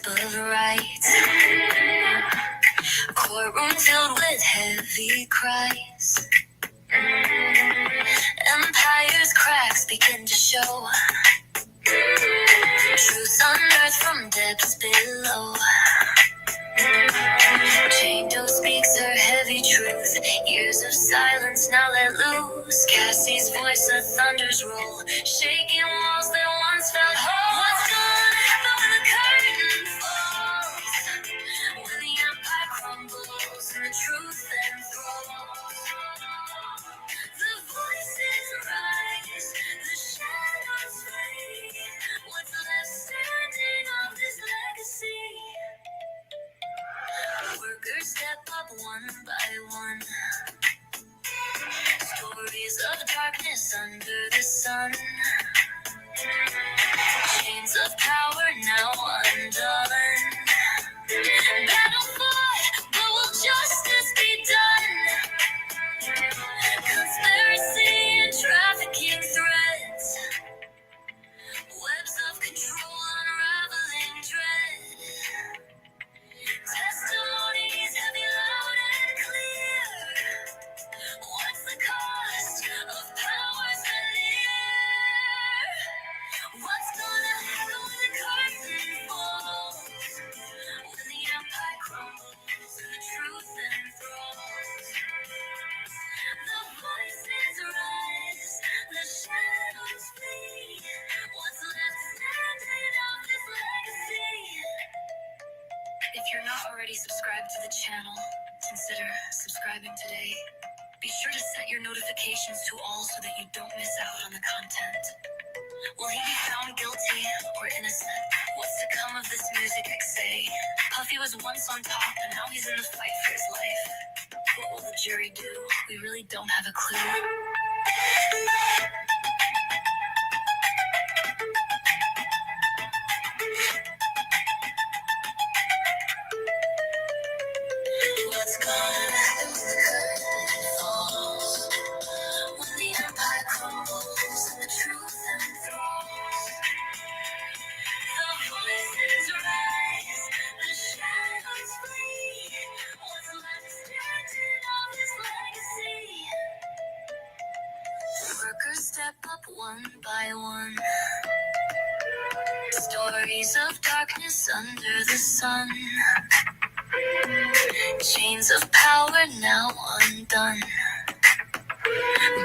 of right. Courtroom filled with heavy cries. Empire's cracks begin to show. Truth unearthed from depths below. Jane speaks her heavy truth. Years of silence now let loose. Cassie's voice a thunder's roll, shaking walls that once felt whole. What's gonna happen when the curtain falls? When the empire crumbles and the truth enthralls. The voices rise, the shadows fade. What's left standing of this legacy? Workers step up one by one. Stories of darkness under the sun. Chains of power now undone. Battle fought, but will justice be done? Conspiracy and trafficking threats. Webs of control unraveling dread. Testimonies heavy, loud, and clear. What's the cost of power's veneer? What's gonna happen when the curtain falls? When the empire crumbles and the truth enthralls. The voices rise, the shadows flee. What's left standing of this legacy? If you're not already subscribed to the channel, consider subscribing today. Be sure to set your notifications to all so that you don't miss out on the content. Will he be found guilty or innocent? What's to come of this music XA? Puffy was once on top and now he's in the fight for his life. What will the jury do? We really don't have a clue. What's gonna happen when the curtain falls? When the empire crumbles and the truth enthralls. The voices rise, the shadows flee. What's left standing of this legacy? Workers step up one by one. Stories of darkness under the sun. Chains of power now undone.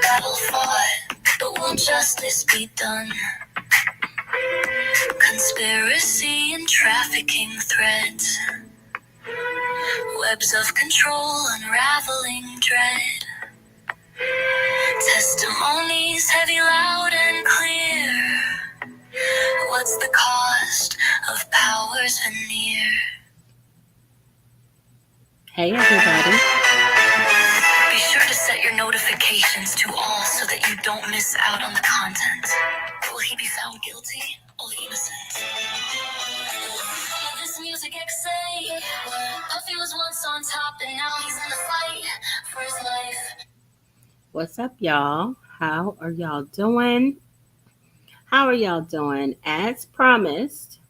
Battle fought, but will justice be done? Conspiracy and trafficking threads. Webs of control unraveling dread. Testimonies heavy, loud, and clear. What's the cost of power's veneer? Hey everybody. Be sure to set your notifications to all so that you don't miss out on the content. Will he be found guilty or innocent? This music XA. Puffy was once on top and now he's in the fight for his life. What's up, y'all? How are y'all doing? As promised,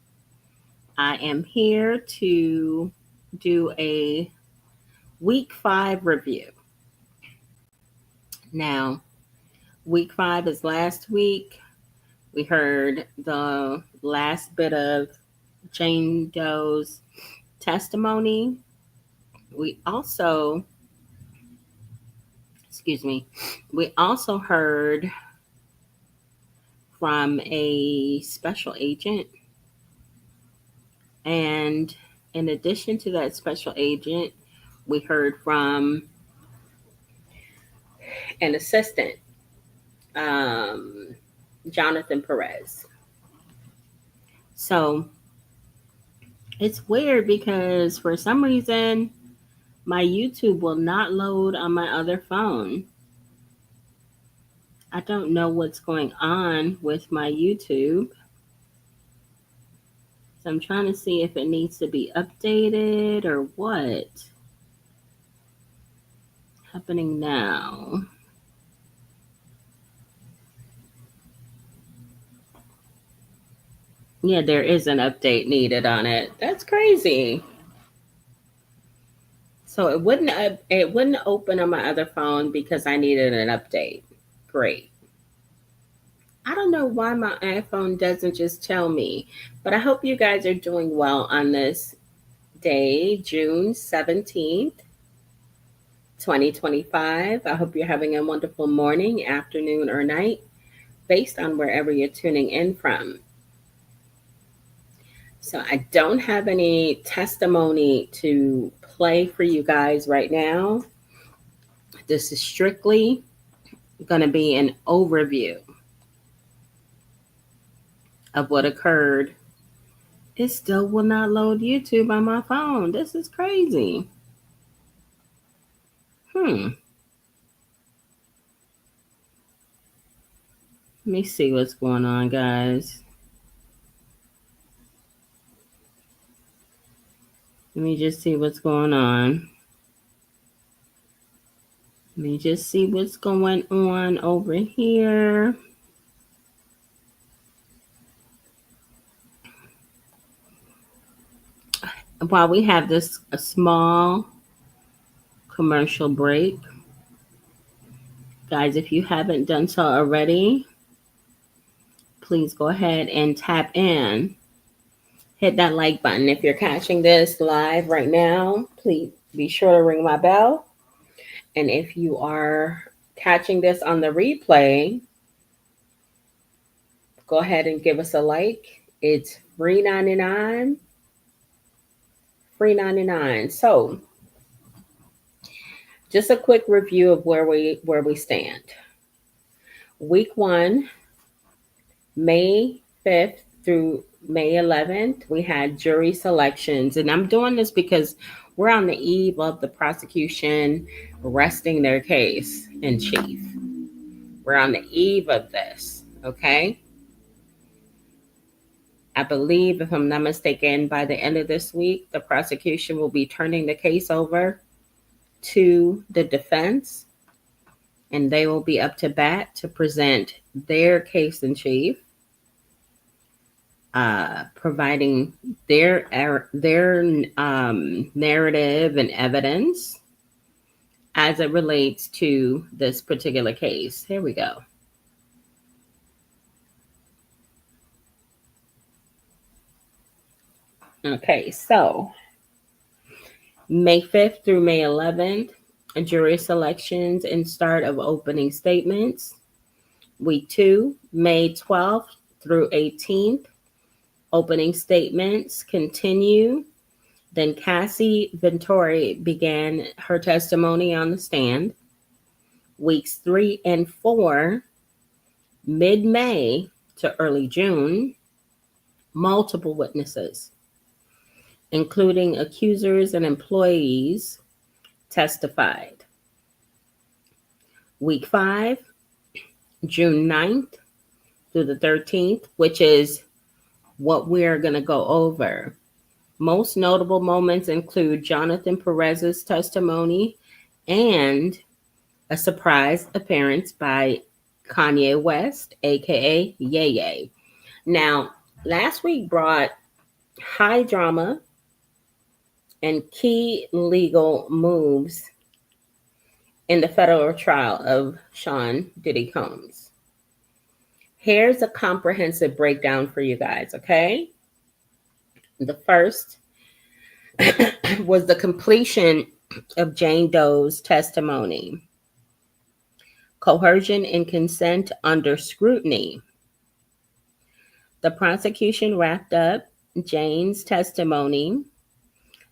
I am here to do a week 5 review. Now, week 5 is last week. We heard the last bit of Jane Doe's testimony. We also heard from a special agent. And in addition to that special agent, we heard from an assistant, Jonathan Perez. So it's weird because for some reason, my YouTube will not load on my other phone. I don't know what's going on with my YouTube. So I'm trying to see if it needs to be updated or what. Happening now. Yeah, there is an update needed on it. That's crazy. So it wouldn't open on my other phone because I needed an update. Great. I don't know why my iPhone doesn't just tell me, but I hope you guys are doing well on this day, June 17th, 2025. I hope you're having a wonderful morning, afternoon, or night based on wherever you're tuning in from. So I don't have any testimony to play for you guys right now. This is strictly going to be an overview of what occurred. It still will not load YouTube on my phone. This is crazy. Let me see what's going on, guys. Let me just see what's going on. Let me just see what's going on over here. While we have this a small commercial break, guys, if you haven't done so already, please go ahead and tap in. Hit that like button. If you're catching this live right now, please be sure to ring my bell. And if you are catching this on the replay, go ahead and give us a like. It's free 99. Free 99. So, just a quick review of where we stand. Week 1, May 5th through May 11th, we had jury selections. And I'm doing this because we're on the eve of the prosecution resting their case in chief. We're on the eve of this, okay? I believe, if I'm not mistaken, by the end of this week, the prosecution will be turning the case over to the defense, and they will be up to bat to present their case in chief, providing their narrative and evidence as it relates to this particular case. Here we go. Okay, so May 5th through May 11th, jury selections and start of opening statements. Week 2, May 12th through 18th, opening statements continue. Then Cassie Ventori began her testimony on the stand. Weeks 3 and 4, mid-May to early June, multiple witnesses, including accusers and employees, testified. Week 5, June 9th through the 13th, which is what we're going to go over. Most notable moments include Jonathan Perez's testimony and a surprise appearance by Kanye West, aka Ye Ye. Now, last week brought high drama and key legal moves in the federal trial of Sean Diddy Combs. Here's a comprehensive breakdown for you guys, okay? The first was the completion of Jane Doe's testimony. Coercion and consent under scrutiny. The prosecution wrapped up Jane's testimony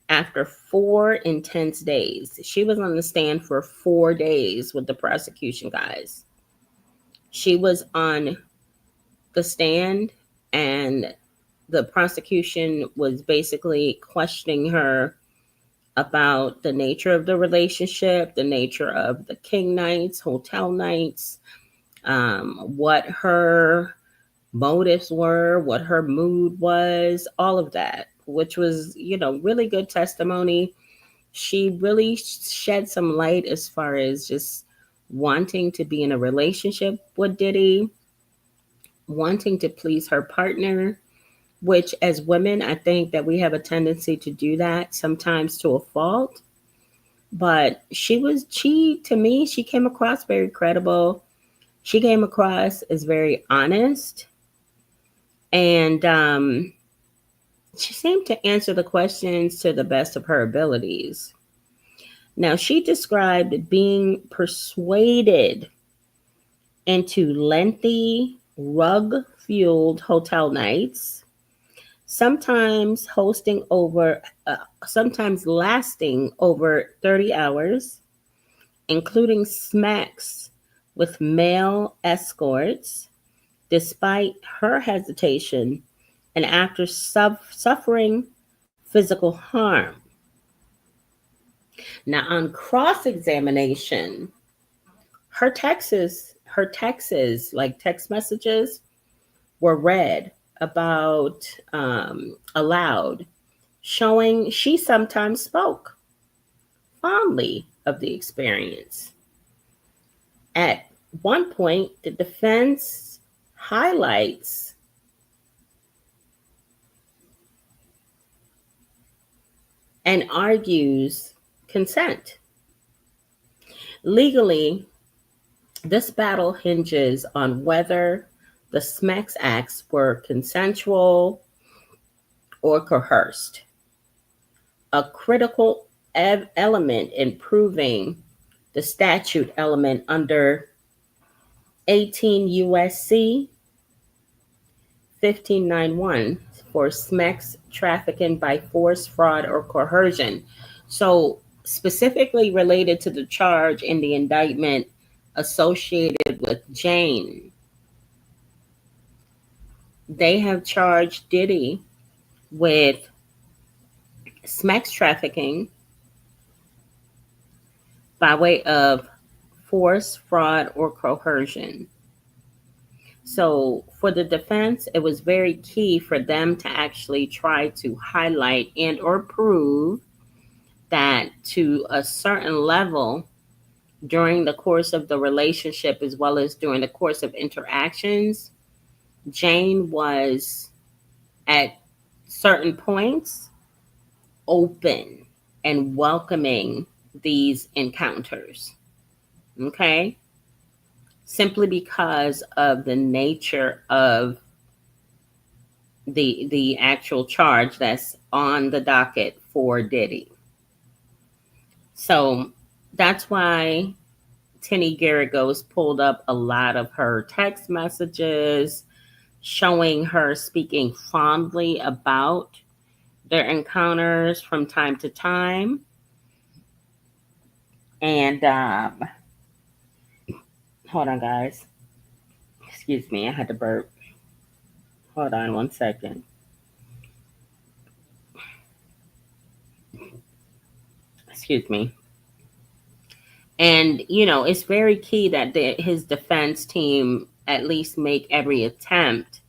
after 4 intense days. She was on the stand for 4 days with the prosecution, guys. She was on the stand, and the prosecution was basically questioning her about the nature of the relationship, the nature of the King nights, hotel nights, what her motives were, what her mood was, all of that, which was, really good testimony. She really shed some light as far as just wanting to be in a relationship with Diddy, wanting to please her partner, which as women, I think that we have a tendency to do that sometimes to a fault. But she, to me, she came across very credible. She came across as very honest. And she seemed to answer the questions to the best of her abilities. Now, she described being persuaded into lengthy, rug fueled hotel nights, sometimes sometimes lasting over 30 hours, including smacks with male escorts, despite her hesitation and after suffering physical harm. Now, on cross examination, like text messages, were read about aloud, showing she sometimes spoke fondly of the experience. At one point, the defense highlights and argues consent. Legally, this battle hinges on whether the SMEX acts were consensual or coerced. A critical element in proving the statute element under 18 USC 1591 for SMEX trafficking by force, fraud, or coercion. So, specifically related to the charge in the indictment associated with Jane, they have charged Diddy with SMEX trafficking by way of force, fraud, or coercion. So for the defense, it was very key for them to actually try to highlight and or prove that to a certain level during the course of the relationship, as well as during the course of interactions, Jane was at certain points open and welcoming these encounters. Okay? Simply because of the nature of the actual charge that's on the docket for Diddy. So that's why Tenny Garagos pulled up a lot of her text messages showing her speaking fondly about their encounters from time to time. And hold on, guys. Excuse me, I had to burp. Hold on one second. Excuse me. And, it's very key that his defense team at least make every attempt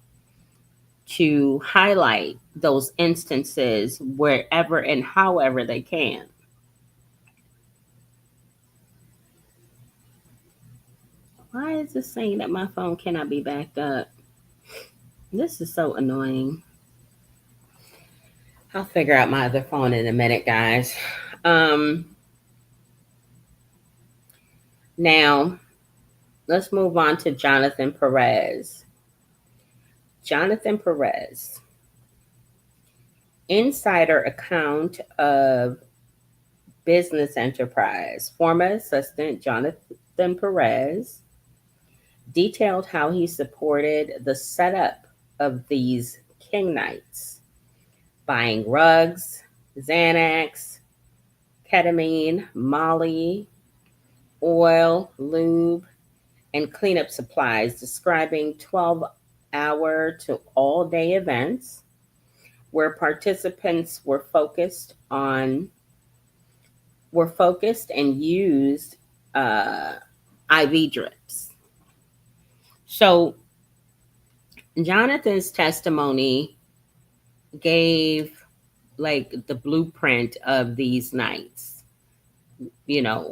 to highlight those instances wherever and however they can. Why is it saying that my phone cannot be backed up? This is so annoying. I'll figure out my other phone in a minute, guys. Now, let's move on to Jonathan Perez. Jonathan Perez. Insider account of business enterprise. Former assistant Jonathan Perez detailed how he supported the setup of these King Nights, buying rugs, Xanax, ketamine, Molly, oil, lube, and cleanup supplies, describing 12-hour to all-day events where participants were focused and used IV drips. So Jonathan's testimony gave like the blueprint of these nights.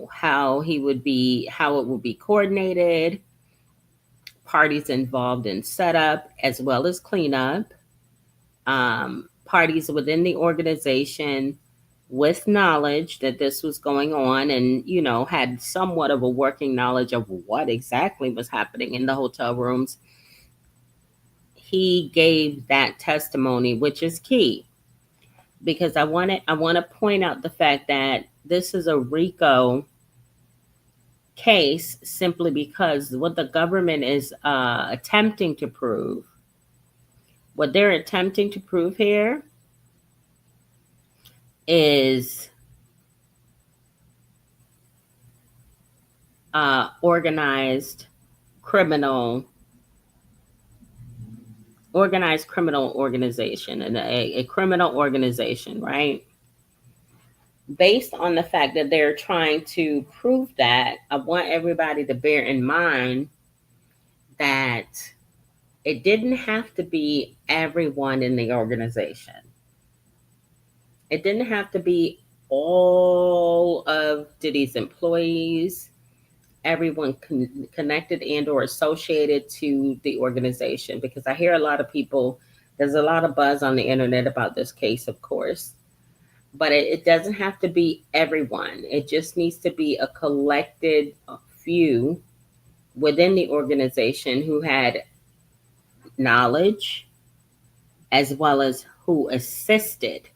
How it would be coordinated, parties involved in setup as well as cleanup, parties within the organization with knowledge that this was going on and, had somewhat of a working knowledge of what exactly was happening in the hotel rooms. He gave that testimony, which is key because I want to point out the fact that this is a RICO case simply because what the government is attempting to prove, what they're attempting to prove here is organized criminal organization and a criminal organization, right? Based on the fact that they're trying to prove that, I want everybody to bear in mind that it didn't have to be everyone in the organization. It didn't have to be all of Diddy's employees, everyone connected and or associated to the organization, because I hear a lot of people, there's a lot of buzz on the internet about this case, of course, but it doesn't have to be everyone. It just needs to be a collected few within the organization who had knowledge as well as who assisted.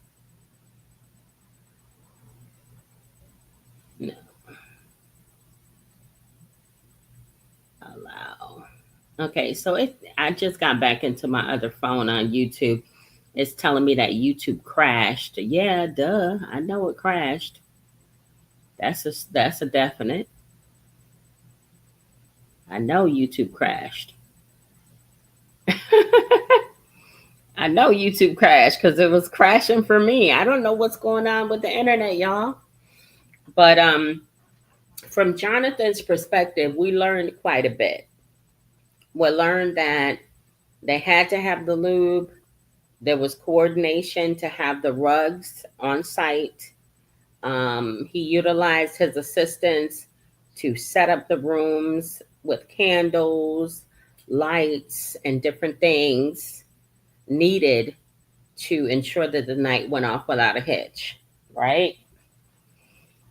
No, allow. Okay, so I just got back into my other phone on YouTube. It's telling me that YouTube crashed. Yeah, duh. I know it crashed. That's a definite. I know YouTube crashed. I know YouTube crashed because it was crashing for me. I don't know what's going on with the internet, y'all. But from Jonathan's perspective, we learned quite a bit. We learned that they had to have the lube. There was coordination to have the rugs on site. He utilized his assistants to set up the rooms with candles, lights, and different things needed to ensure that the night went off without a hitch, right?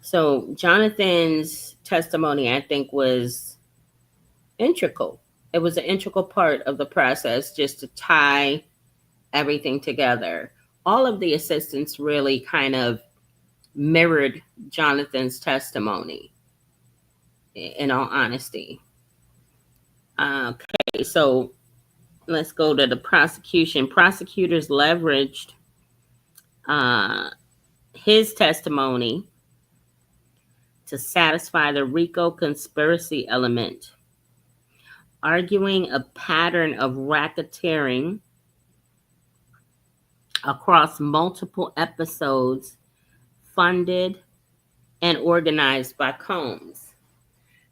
So Jonathan's testimony, I think, was integral. It was an integral part of the process just to tie everything together. All of the assistants really kind of mirrored Jonathan's testimony, in all honesty. Okay, so let's go to the prosecution. Prosecutors leveraged his testimony to satisfy the RICO conspiracy element, arguing a pattern of racketeering across multiple episodes funded and organized by Combs.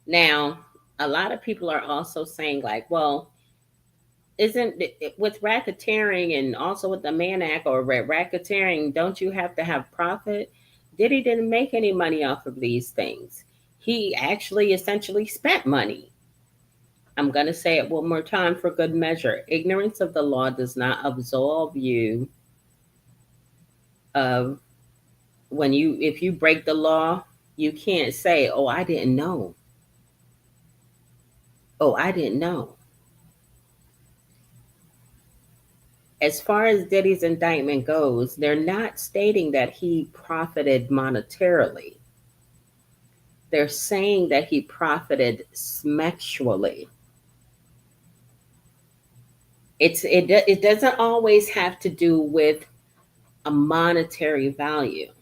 Now, a lot of people are also saying, like, well, isn't it, with racketeering and also with the Mann Act or racketeering, don't you have to have profit? Diddy didn't make any money off of these things. He actually essentially spent money. I'm going to say it one more time for good measure. Ignorance of the law does not absolve you of if you break the law, you can't say, oh, I didn't know. Oh, I didn't know. As far as Diddy's indictment goes, they're not stating that he profited monetarily. They're saying that he profited sexually. It doesn't always have to do with a monetary value.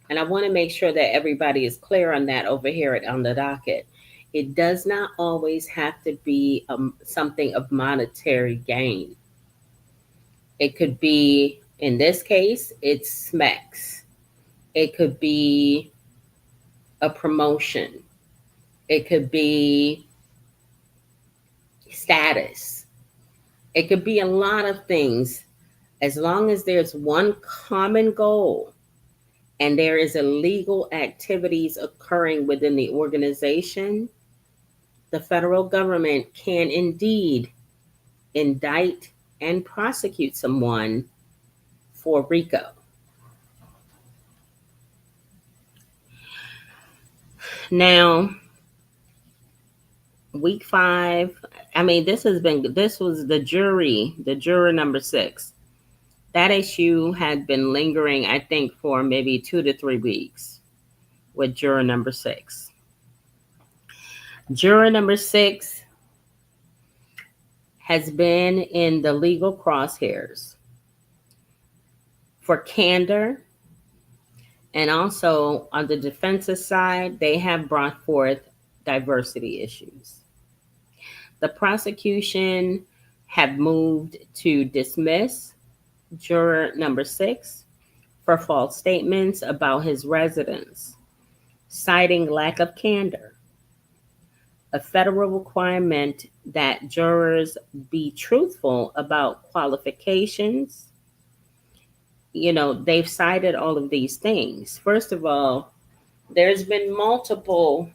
And I want to make sure that everybody is clear on that over here on the docket. It does not always have to be something of monetary gain. It could be, in this case, it's SMEX. It could be a promotion. It could be status. It could be a lot of things. As long as there's one common goal and there is illegal activities occurring within the organization, the federal government can indeed indict and prosecute someone for RICO. Now, week 5, I mean, this was the juror number 6. That issue had been lingering, I think, for maybe 2 to 3 weeks with juror number 6. Juror number 6 has been in the legal crosshairs for candor, and also on the defensive side, they have brought forth diversity issues. The prosecution have moved to dismiss juror number 6 for false statements about his residence, citing lack of candor, a federal requirement that jurors be truthful about qualifications. They've cited all of these things. First of all, there's been multiple,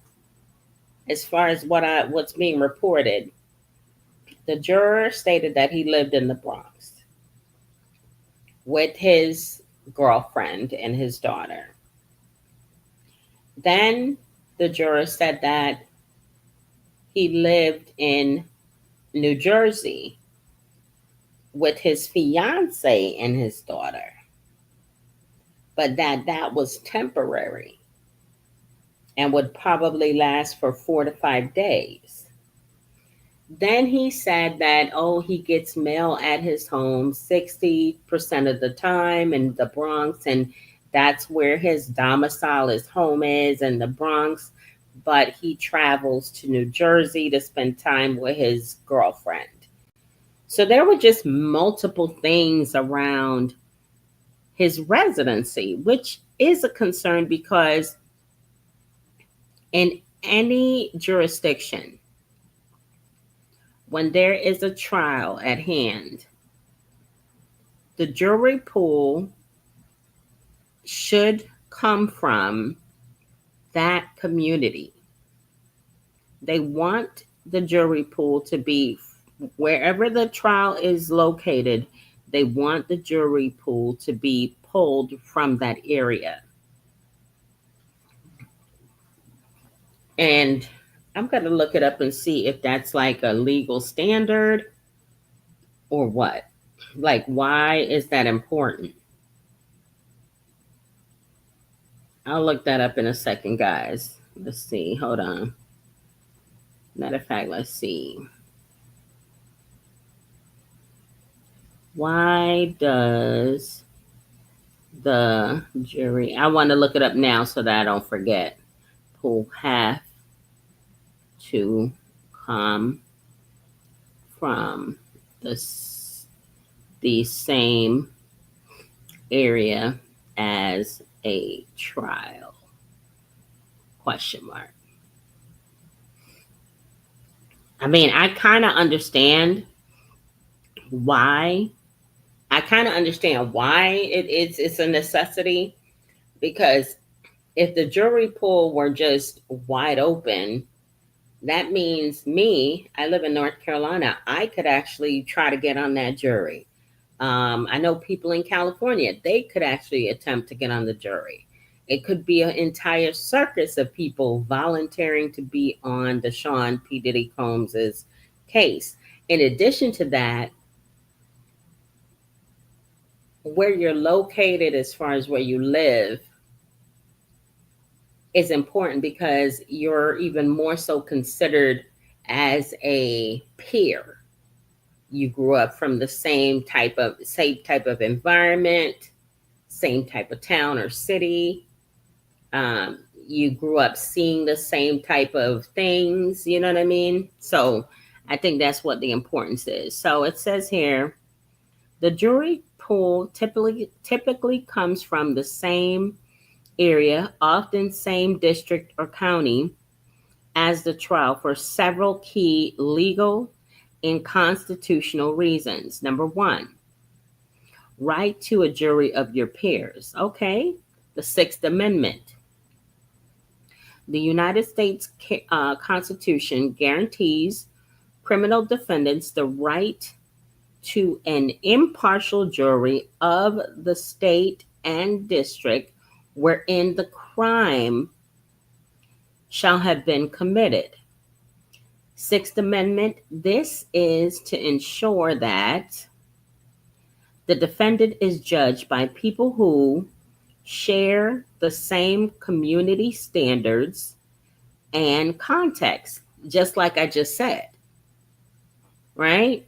as far as what's being reported. The juror stated that he lived in the Bronx with his girlfriend and his daughter. Then the juror said that he lived in New Jersey with his fiance and his daughter, but that was temporary and would probably last for 4 to 5 days. Then he said that, he gets mail at his home 60% of the time in the Bronx, and that's where his domicile, his home is in the Bronx, but he travels to New Jersey to spend time with his girlfriend. So there were just multiple things around his residency, which is a concern because in any jurisdiction, when there is a trial at hand, the jury pool should come from that community. They want the jury pool to be wherever the trial is located. They want the jury pool to be pulled from that area. And I'm going to look it up and see if that's like a legal standard or what. Like, why is that important? I'll look that up in a second, guys. Let's see. Hold on. Matter of fact, let's see. Why does the jury, I want to look it up now so that I don't forget, pool have to come from the same area as a trial? Question mark. I mean, I kind of understand why. It's a necessity, because if the jury pool were just wide open, that means I live in North Carolina, I could actually try to get on that jury. I know people in California, they could actually attempt to get on the jury. It could be an entire circus of people volunteering to be on the Sean P. Diddy Combs' case. In addition to that, where you're located, as far as where you live, is important because you're even more so considered as a peer. You grew up from the same type of environment, same type of town or city. You grew up seeing the same type of things, you know what I mean? So I think that's what the importance is. So it says here, the jury pool typically comes from the same area, often same district or county, as the trial for several key legal and constitutional reasons. Number 1, right to a jury of your peers. Okay, the Sixth Amendment. The United States Constitution guarantees criminal defendants the right to an impartial jury of the state and district wherein the crime shall have been committed. Sixth Amendment, this is to ensure that the defendant is judged by people who share the same community standards and context, just like I just said, right?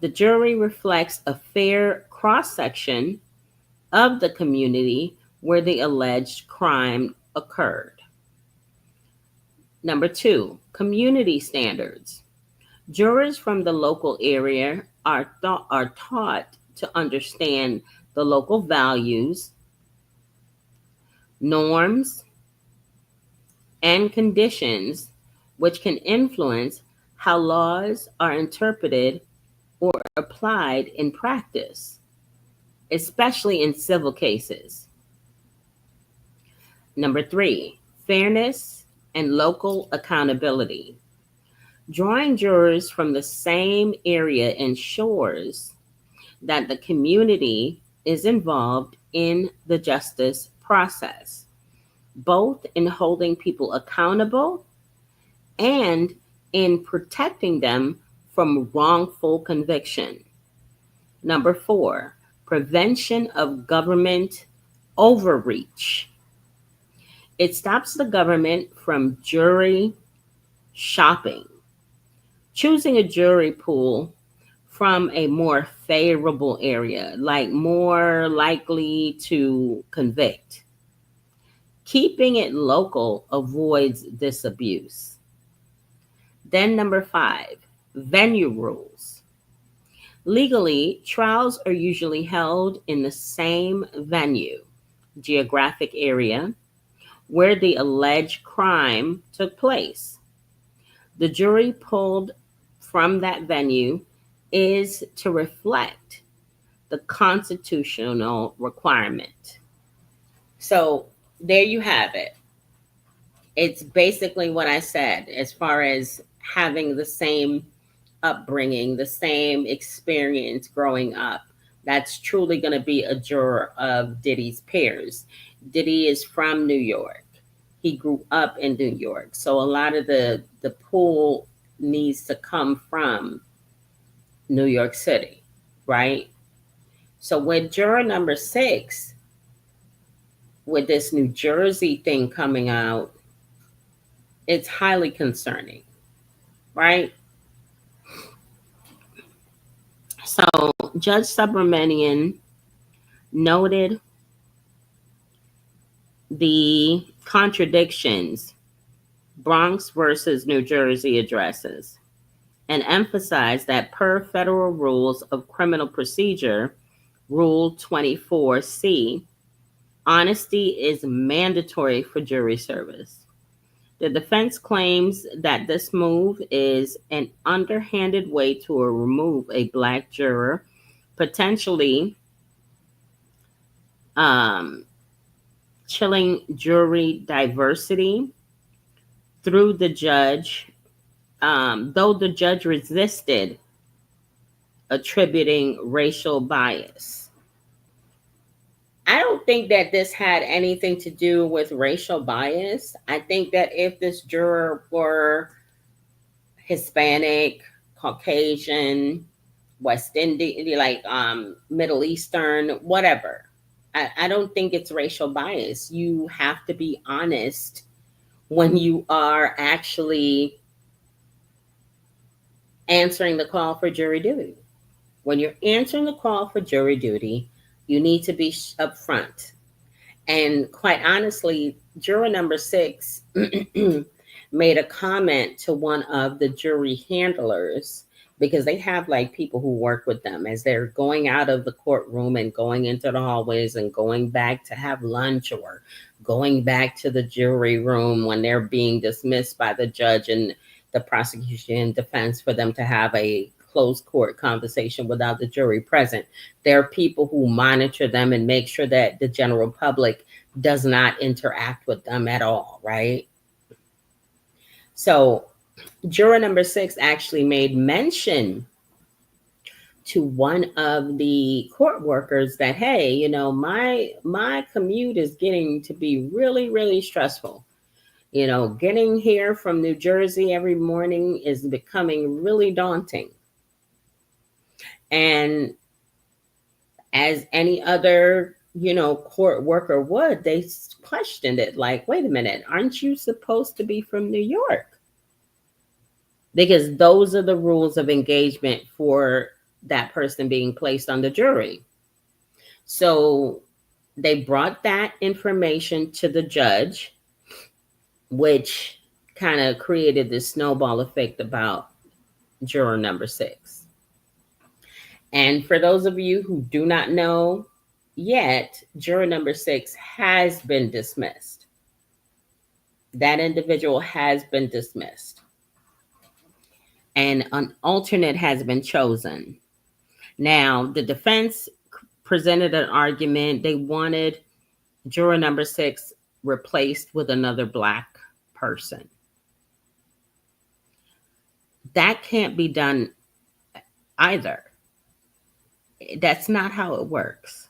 The jury reflects a fair cross section of the community where the alleged crime occurred. Number two, community standards. Jurors from the local area are taught to understand the local values, norms, and conditions which can influence how laws are interpreted or applied in practice, especially in civil cases. Number three, fairness and local accountability. Drawing jurors from the same area ensures that the community is involved in the justice process, both in holding people accountable and in protecting them from wrongful conviction. Number four, prevention of government overreach. It stops the government from jury shopping, choosing a jury pool from a more favorable area, like more likely to convict. Keeping it local avoids this abuse. Then, number five, venue rules. Legally, trials are usually held in the same venue, geographic area, where the alleged crime took place. The jury pulled from that venue is to reflect the constitutional requirement. So there you have it. It's basically what I said as far as having the same upbringing, the same experience growing up. That's truly going to be a juror of Diddy's peers. Diddy is from New York. He grew up in New York. So a lot of the pool needs to come from New York City, right? So with juror number six, with this New Jersey thing coming out, it's highly concerning, right? So Judge Subramanian noted the contradictions Bronx versus New Jersey addresses and emphasized that per federal rules of criminal procedure, Rule 24C, honesty is mandatory for jury service. The defense claims that this move is an underhanded way to remove a black juror, potentially um, chilling jury diversity through the judge, though the judge resisted attributing racial bias. I don't think that this had anything to do with racial bias. I think that if this juror were Hispanic, Caucasian, West Indian, like Middle Eastern, whatever, I don't think it's racial bias. You have to be honest when you are actually answering the call for jury duty. When you're answering the call for jury duty, you need to be upfront. And quite honestly, juror number six made a comment to one of the jury handlers because they have like people who work with them as they're going out of the courtroom and going into the hallways and going back to have lunch or going back to the jury room when they're being dismissed by the judge and the prosecution and defense for them to have a closed court conversation without the jury present. There are people who monitor them and make sure that the general public does not interact with them at all, right? So juror number six actually made mention to one of the court workers that, hey, my commute is getting to be really, really stressful. Getting here from New Jersey every morning is becoming really daunting. And as any other, court worker would, they questioned it like, wait a minute, aren't you supposed to be from New York? Because those are the rules of engagement for that person being placed on the jury. So they brought that information to the judge, which kind of created this snowball effect about juror number 6. And for those of you who do not know yet, juror number 6 has been dismissed. That individual has been dismissed. And an alternate has been chosen. Now, the defense presented an argument. They wanted juror number 6 replaced with another Black person. That can't be done either. That's not how it works.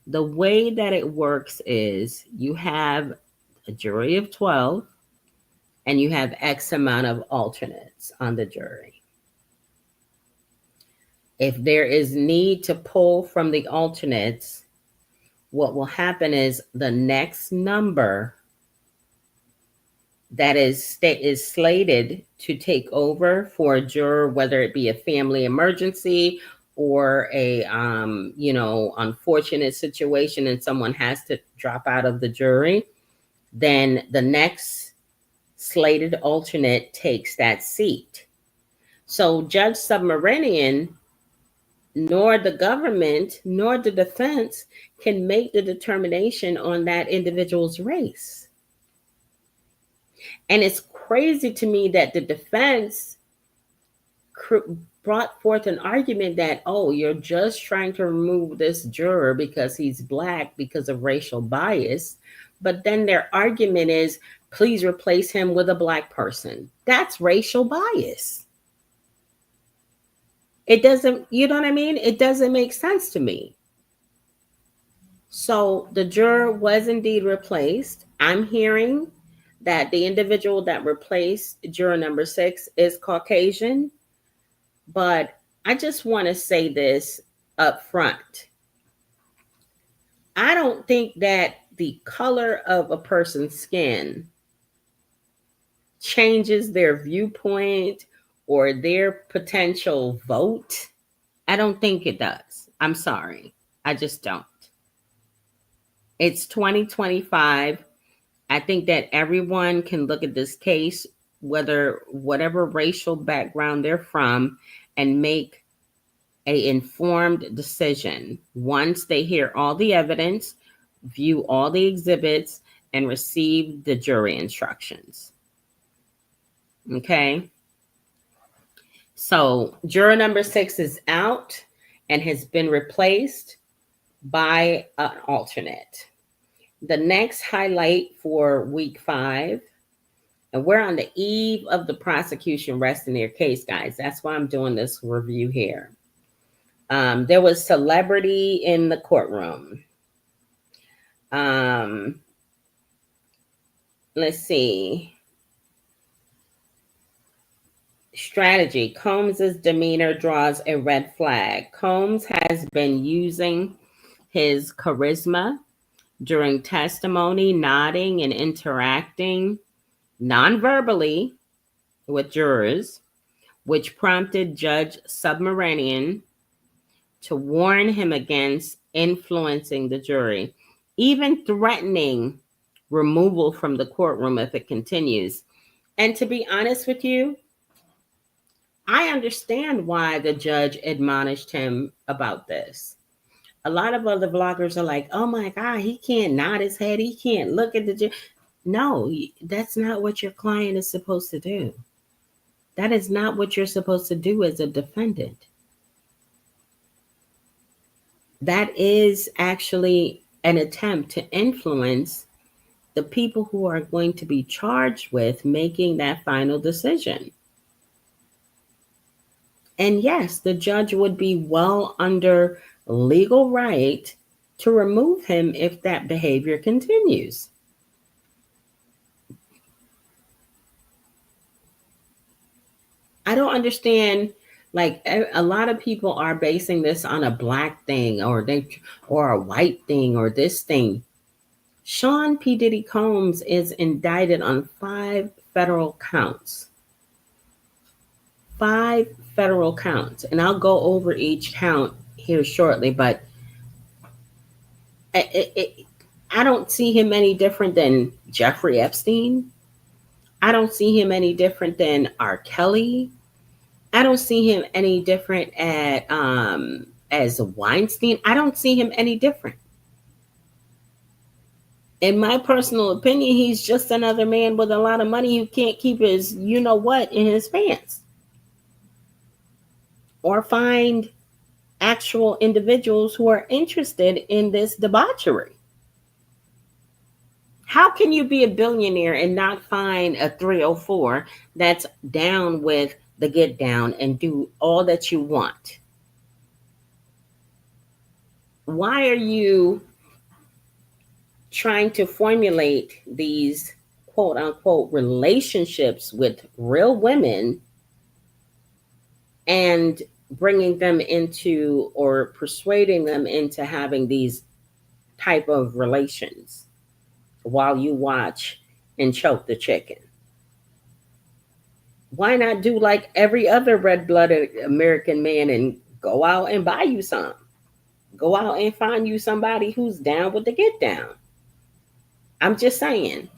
The way that it works is you have a jury of 12 and you have X amount of alternates on the jury. If there is need to pull from the alternates, what will happen is the next number that is slated to take over for a juror, whether it be a family emergency or a unfortunate situation and someone has to drop out of the jury, then the next slated alternate takes that seat. So Judge Submarinian, nor the government, nor the defense can make the determination on that individual's race. And it's crazy to me that the defense brought forth an argument that, oh, you're just trying to remove this juror because he's Black because of racial bias. But then their argument is, please replace him with a Black person. That's racial bias. It doesn't, you know what I mean? It doesn't make sense to me. So the juror was indeed replaced. I'm hearing that the individual that replaced juror number 6 is Caucasian. But I just want to say this up front. I don't think that the color of a person's skin changes their viewpoint or their potential vote. I don't think it does. I'm sorry. I just don't. It's 2025. I think that everyone can look at this case, whatever racial background they're from, and make an informed decision once they hear all the evidence, view all the exhibits, and receive the jury instructions. Okay? So juror number 6 is out and has been replaced by an alternate. The next highlight for week 5, and we're on the eve of the prosecution resting their case, guys. That's why I'm doing this review here. There was celebrity in the courtroom. Let's see. Strategy. Combs's demeanor draws a red flag. Combs has been using his charisma during testimony, nodding and interacting non-verbally with jurors, which prompted Judge Submarinian to warn him against influencing the jury, even threatening removal from the courtroom if it continues. And to be honest with you, I understand why the judge admonished him about this. A lot of other vloggers are like, oh my God, he can't nod his head. He can't look at the judge. No, that's not what your client is supposed to do. That is not what you're supposed to do as a defendant. That is actually an attempt to influence the people who are going to be charged with making that final decision. And yes, the judge would be well under legal right to remove him if that behavior continues. I don't understand. Like a lot of people are basing this on a black thing, or a white thing, or this thing. Sean P. Diddy Combs is indicted on 5 federal counts. 5 federal counts. And I'll go over each count here shortly, but I don't see him any different than Jeffrey Epstein. I don't see him any different than R. Kelly. I don't see him any different as Weinstein. I don't see him any different. In my personal opinion, he's just another man with a lot of money who can't keep his you know what in his pants, or find actual individuals who are interested in this debauchery. How can you be a billionaire and not find a 304 that's down with the get down and do all that you want? Why are you trying to formulate these quote unquote relationships with real women and bringing them into, or persuading them into having these type of relations while you watch and choke the chicken? Why not do like every other red-blooded American man and go out and buy you some? Go out and find you somebody who's down with the get down. I'm just saying.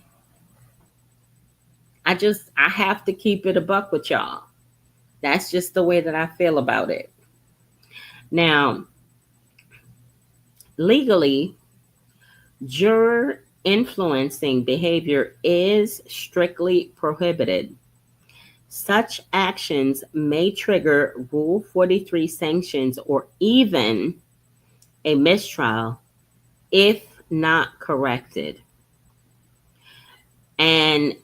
I have to keep it a buck with y'all. That's just the way that I feel about it. Now, legally, juror influencing behavior is strictly prohibited. Such actions may trigger Rule 43 sanctions or even a mistrial if not corrected. And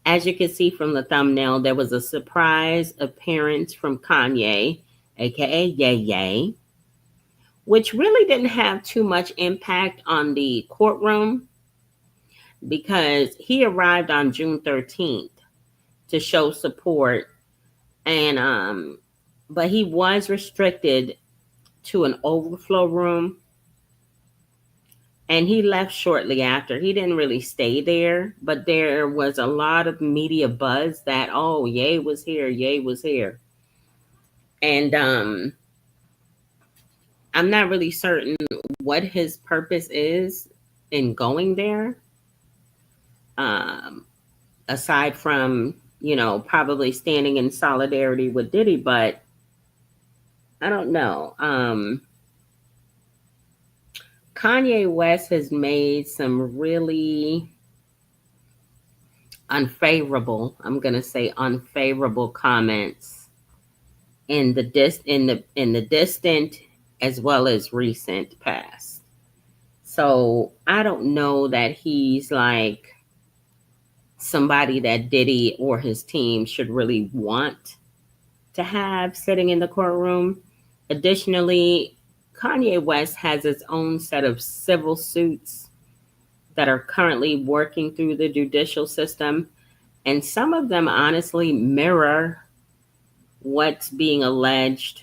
as you can see from the thumbnail, there was a surprise appearance from Kanye, aka Ye Ye, which really didn't have too much impact on the courtroom because he arrived on June 13th to show support, and but he was restricted to an overflow room, and he left shortly after. He didn't really stay there, but there was a lot of media buzz that, oh, Ye was here, Ye was here. And I'm not really certain what his purpose is in going there, um, aside from, probably standing in solidarity with Diddy, but I don't know. Kanye West has made some really unfavorable, I'm going to say unfavorable comments in the distant as well as recent past. So I don't know that he's like somebody that Diddy or his team should really want to have sitting in the courtroom. Additionally, Kanye West has his own set of civil suits that are currently working through the judicial system, and some of them honestly mirror what's being alleged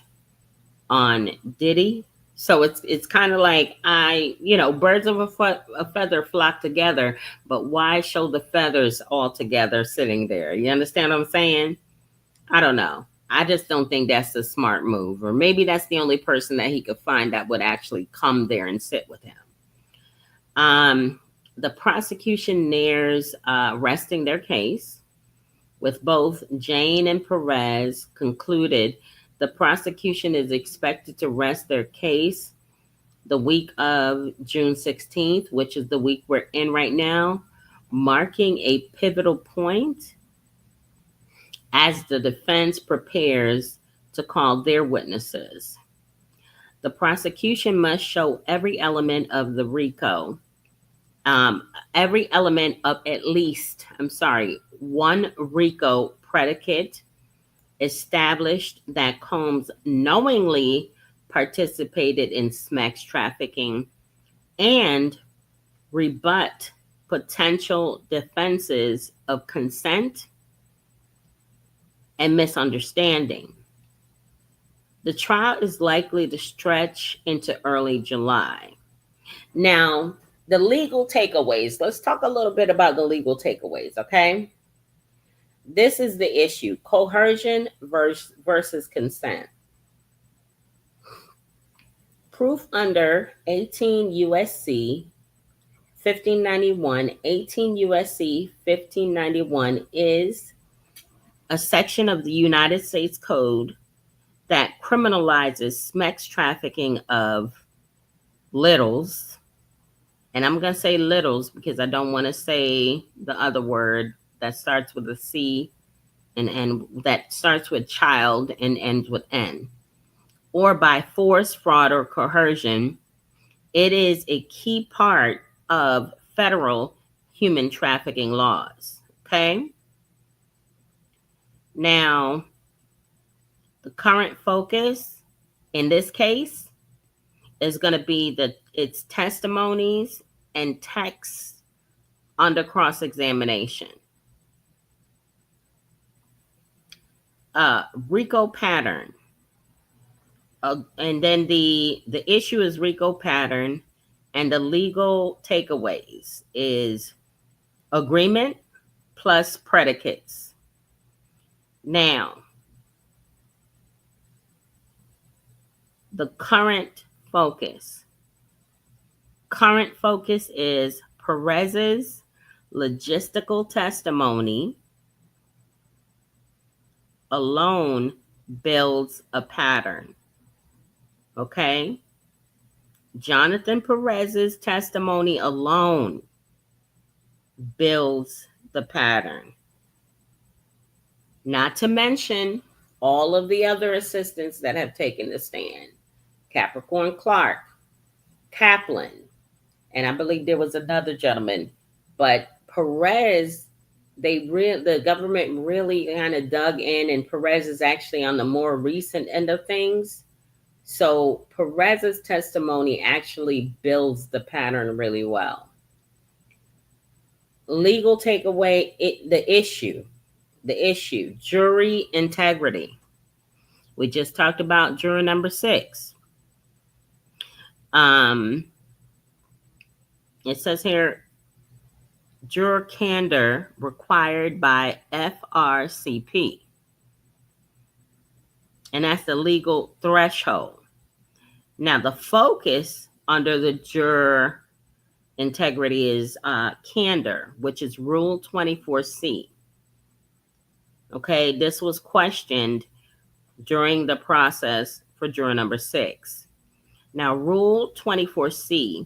on Diddy. So it's kind of like, birds of a feather flock together, but why show the feathers all together sitting there? You understand what I'm saying? I don't know. I just don't think that's a smart move, or maybe that's the only person that he could find that would actually come there and sit with him. The prosecution nears resting their case, with both Jane and Perez concluded. The prosecution is expected to rest their case the week of June 16th, which is the week we're in right now, marking a pivotal point as the defense prepares to call their witnesses. The prosecution must show every element of the RICO, every element of at least, one RICO predicate established that Combs knowingly participated in sex trafficking, and rebut potential defenses of consent and misunderstanding. The trial is likely to stretch into early July. Now, the legal takeaways. Let's talk a little bit about the legal takeaways, okay? This is the issue: coercion versus consent. Proof under 18 USC 1591, 18 USC 1591 is a section of the United States Code that criminalizes sex trafficking of littles. And I'm going to say littles because I don't want to say the other word that starts with a C and that starts with child and ends with N. Or by force, fraud, or coercion. It is a key part of federal human trafficking laws. Okay? Now, the current focus in this case is going to be its testimonies and texts under cross-examination. RICO pattern. And then the issue is RICO pattern, and the legal takeaways is agreement plus predicates. Now, the current focus. Current focus is Perez's logistical testimony alone builds a pattern. Okay? Jonathan Perez's testimony alone builds the pattern. Not to mention all of the other assistants that have taken the stand. Capricorn Clark, Kaplan, and I believe there was another gentleman. But Perez, the government really kind of dug in, and Perez is actually on the more recent end of things. So Perez's testimony actually builds the pattern really well. Legal takeaway, the issue, jury integrity. We just talked about juror number 6. It says here, juror candor required by FRCP. And that's the legal threshold. Now, the focus under the juror integrity is candor, which is Rule 24C. Okay, this was questioned during the process for juror number 6. Now, Rule 24C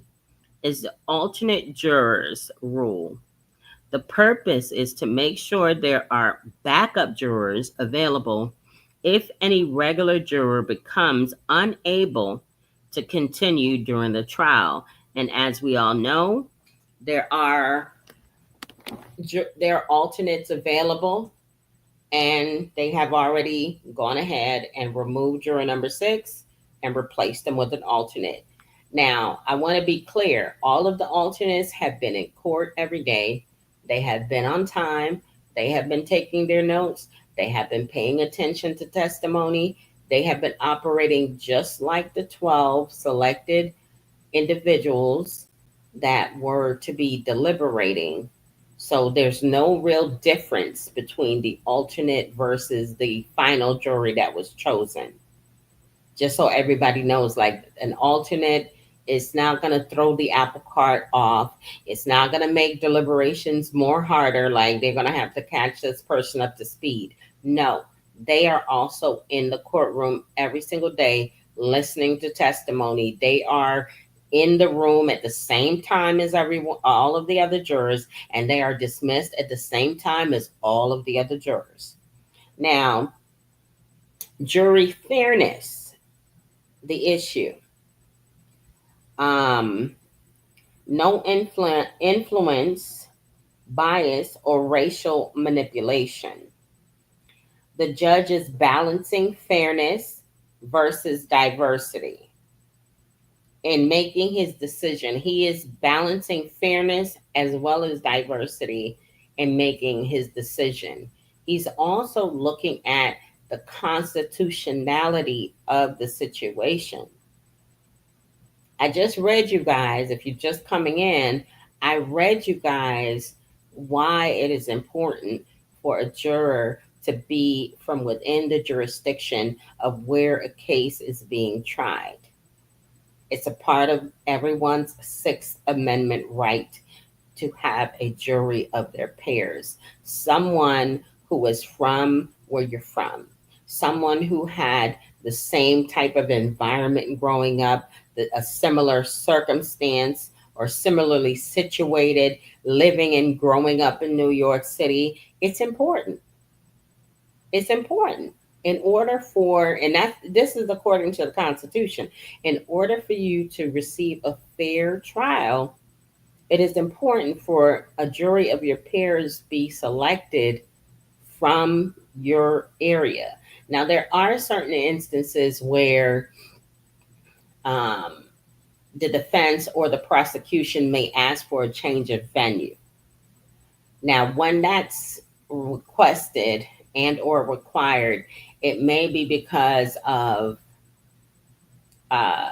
is the alternate jurors rule. The purpose is to make sure there are backup jurors available if any regular juror becomes unable to continue during the trial. And as we all know, there are alternates available, and they have already gone ahead and removed juror number 6 and replaced them with an alternate. Now, I want to be clear. All of the alternates have been in court every day. They have been on time. They have been taking their notes. They have been paying attention to testimony. They have been operating just like the 12 selected individuals that were to be deliberating. So there's no real difference between the alternate versus the final jury that was chosen. Just so everybody knows, like an alternate is not going to throw the apple cart off. It's not going to make deliberations more harder, like they're going to have to catch this person up to speed. No, they are also in the courtroom every single day listening to testimony. They are in the room at the same time as all of the other jurors, and they are dismissed at the same time as all of the other jurors. Now, jury fairness, the issue. No influence, bias, or racial manipulation. The judge is balancing fairness versus diversity. In making his decision, he is balancing fairness as well as diversity in making his decision. He's also looking at the constitutionality of the situation. I just read you guys, if you're just coming in, I read you guys why it is important for a juror to be from within the jurisdiction of where a case is being tried. It's a part of everyone's Sixth Amendment right to have a jury of their peers. Someone who is from where you're from, someone who had the same type of environment growing up, a similar circumstance, or similarly situated, living and growing up in New York City. It's important. It's important. In order for, and that this is according to the Constitution, in order for you to receive a fair trial, it is important for a jury of your peers be selected from your area. Now, there are certain instances where um, the defense or the prosecution may ask for a change of venue. Now, when that's requested and or required, it may be because of uh,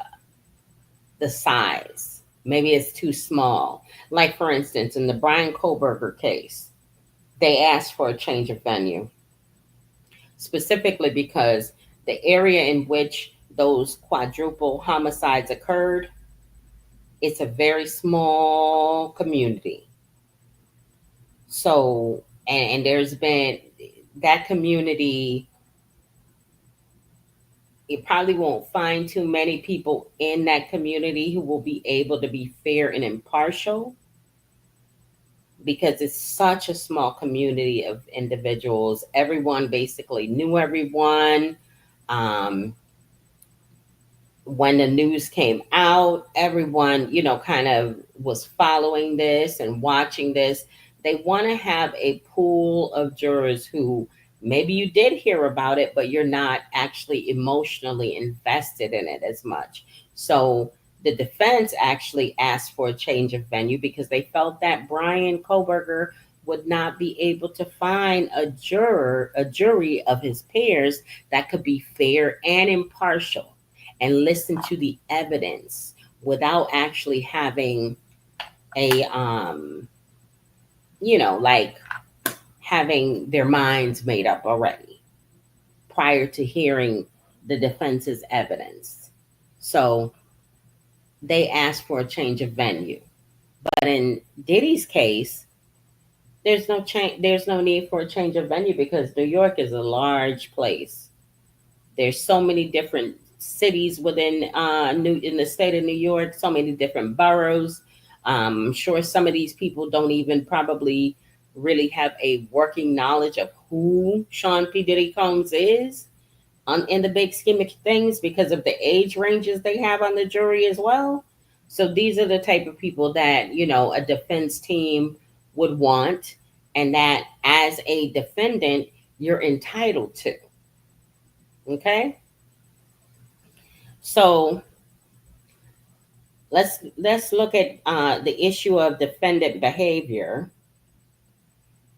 the size. Maybe it's too small. Like, for instance, in the Brian Koberger case, they asked for a change of venue, specifically because the area in which those quadruple homicides occurred, it's a very small community. So, and there's been that community, you probably won't find too many people in that community who will be able to be fair and impartial because it's such a small community of individuals. Everyone basically knew everyone. Um, when the news came out, everyone, kind of was following this and watching this. They want to have a pool of jurors who maybe you did hear about it, but you're not actually emotionally invested in it as much. So the defense actually asked for a change of venue because they felt that Brian Koberger would not be able to find a jury of his peers that could be fair and impartial and listen to the evidence without actually having a like having their minds made up already prior to hearing the defense's evidence. So they asked for a change of venue. But in Diddy's case, there's no need for a change of venue because New York is a large place. There's so many different cities within in the state of New York, so many different boroughs. I'm sure some of these people don't even probably really have a working knowledge of who Sean P. Diddy Combs is in the big scheme of things because of the age ranges they have on the jury as well. So these are the type of people that, a defense team would want and that as a defendant, you're entitled to. Okay? So let's look at the issue of defendant behavior,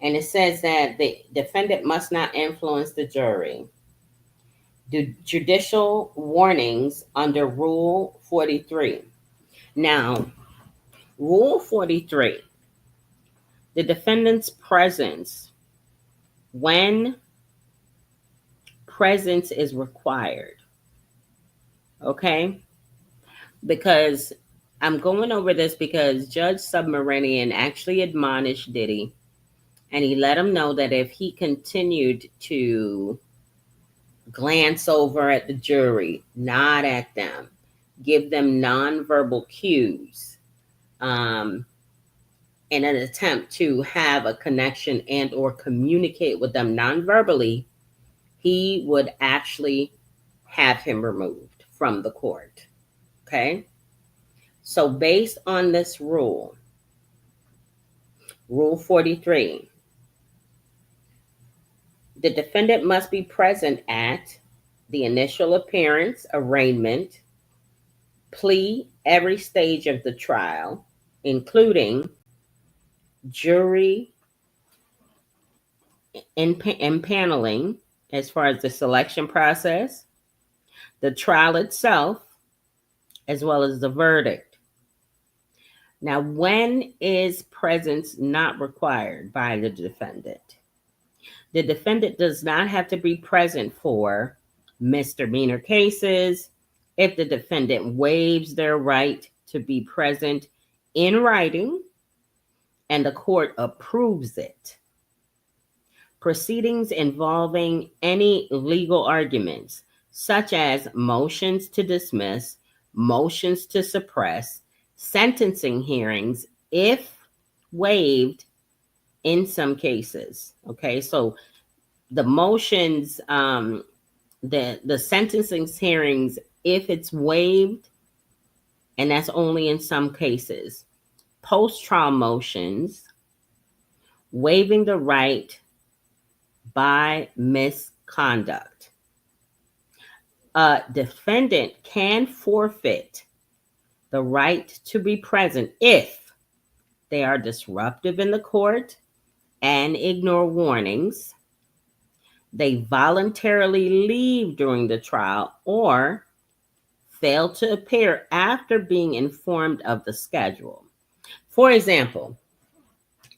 and it says that the defendant must not influence the jury. Do judicial warnings under Rule 43. Now, Rule 43, the defendant's presence when presence is required. Okay? Because I'm going over this because Judge Submarinian actually admonished Diddy and he let him know that if he continued to glance over at the jury, nod at them, give them nonverbal cues, in an attempt to have a connection and or communicate with them nonverbally, he would actually have him removed from the court. Okay? So based on this rule, Rule 43, The defendant must be present at the initial appearance, arraignment, plea, every stage of the trial, including jury impaneling, as far as the selection process, the trial itself, as well as the verdict. Now, when is presence not required by the defendant? The defendant does not have to be present for misdemeanor cases if the defendant waives their right to be present in writing and the court approves it. Proceedings involving any legal arguments, such as motions to dismiss, motions to suppress, sentencing hearings, if waived in some cases. Okay, so the motions, the sentencing hearings, if it's waived, and that's only in some cases. Post-trial motions, waiving the right by misconduct. A defendant can forfeit the right to be present if they are disruptive in the court and ignore warnings, they voluntarily leave during the trial, or fail to appear after being informed of the schedule. For example,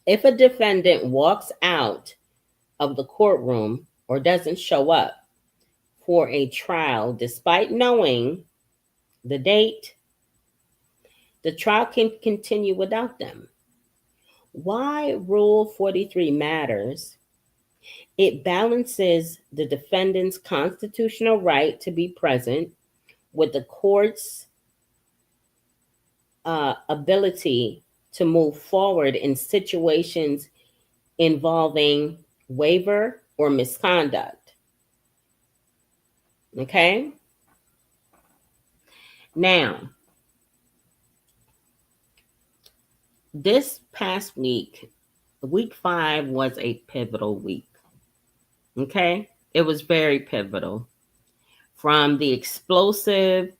if a defendant walks out of the courtroom or doesn't show up for a trial despite knowing the date, the trial can continue without them. Why Rule 43 matters: it balances the defendant's constitutional right to be present with the court's ability to move forward in situations involving waiver or misconduct. Okay? Now, this past week, week 5 was a pivotal week. Okay? It was very pivotal. From the explosive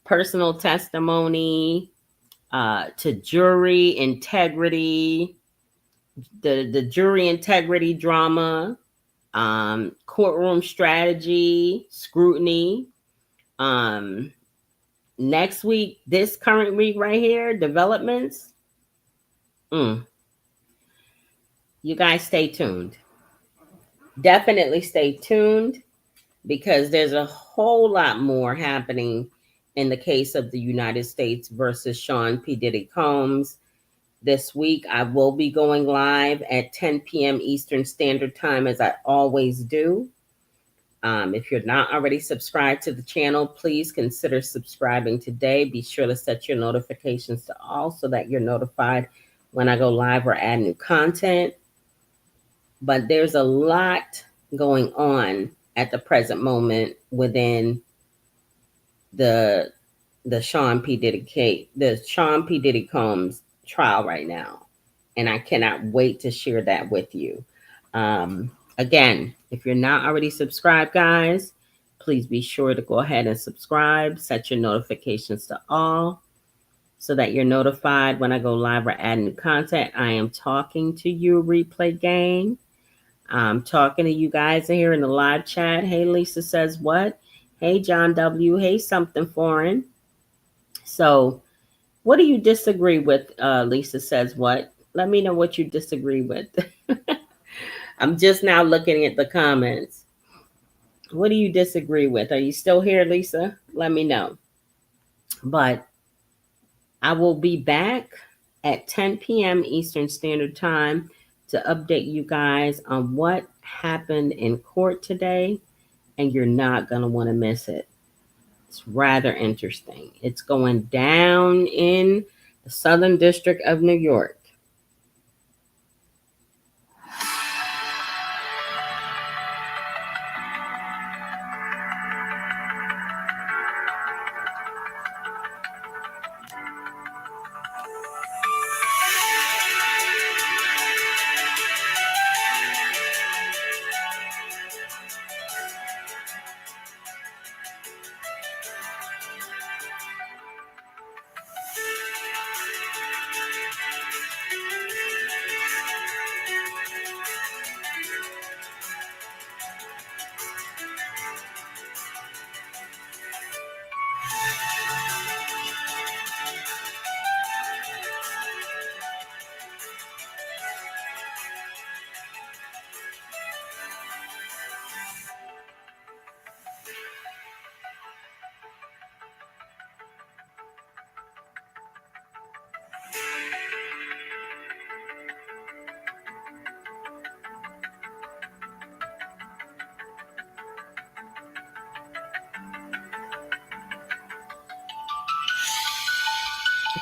personal testimony to jury integrity, the jury integrity drama, courtroom strategy, scrutiny. Next week, this current week right here, developments. You guys stay tuned. Definitely stay tuned, because there's a whole lot more happening in the case of the United States versus Sean P. Diddy Combs. This week, I will be going live at 10 p.m. Eastern Standard Time, as I always do. If you're not already subscribed to the channel, please consider subscribing today. Be sure to set your notifications to all so that you're notified when I go live or add new content. But there's a lot going on at the present moment within the Sean P. Diddy Combs trial right now, and I cannot wait to share that with you. Again, if you're not already subscribed, guys, please be sure to go ahead and subscribe. Set your notifications to all so that you're notified when I go live or add new content. I am talking to you, Replay Gang. I'm talking to you guys here in the live chat. Hey, Lisa says what? Hey, John W. Hey, something foreign. So, what do you disagree with? Lisa says what? Let me know what you disagree with. I'm just now looking at the comments. What do you disagree with? Are you still here, Lisa? Let me know. But I will be back at 10 p.m. Eastern Standard Time to update you guys on what happened in court today, and you're not going to want to miss it. It's rather interesting. It's going down in the Southern District of New York.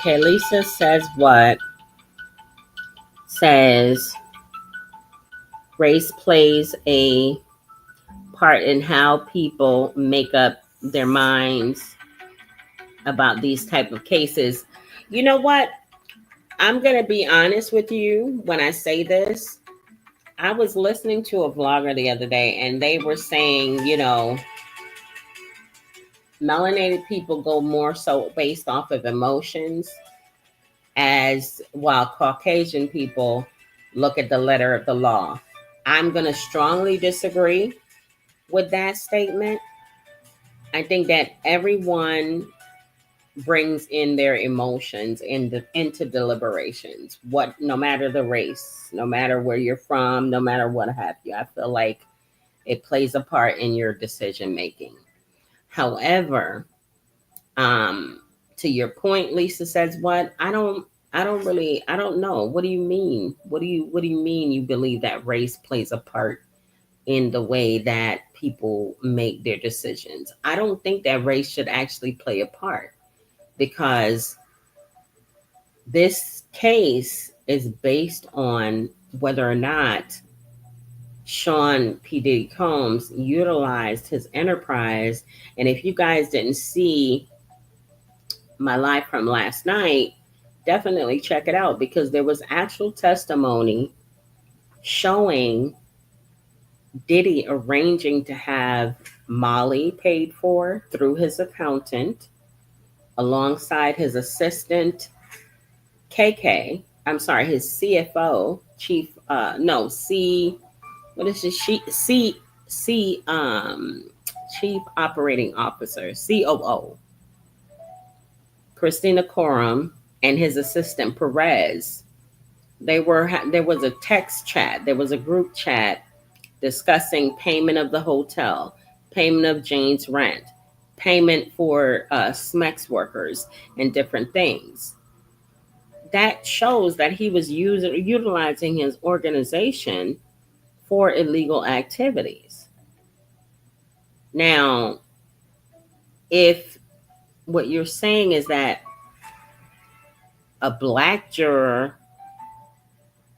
Okay, Lisa says what? Says race plays a part in how people make up their minds about these type of cases. You know what? I'm going to be honest with you when I say this. I was listening to a vlogger the other day and they were saying, melanated people go more so based off of emotions, as while Caucasian people look at the letter of the law. I'm going to strongly disagree with that statement. I think that everyone brings in their emotions into deliberations, what, no matter the race, no matter where you're from, no matter what have you. I feel like it plays a part in your decision making. However, to your point, Lisa says what? I don't know. What do you mean? What do you mean you believe that race plays a part in the way that people make their decisions? I don't think that race should actually play a part, because this case is based on whether or not Sean P. Diddy Combs utilized his enterprise. And if you guys didn't see my live from last night, definitely check it out, because there was actual testimony showing Diddy arranging to have Molly paid for through his accountant alongside his assistant KK. I'm sorry, his CFO, chief no, C what is it? Chief Operating Officer, COO, Christina Coram, and his assistant Perez. There was a text chat, there was a group chat discussing payment of the hotel, payment of Jane's rent, payment for SMEX workers, and different things. That shows that he was utilizing his organization for illegal activities. Now, if what you're saying is that a black juror,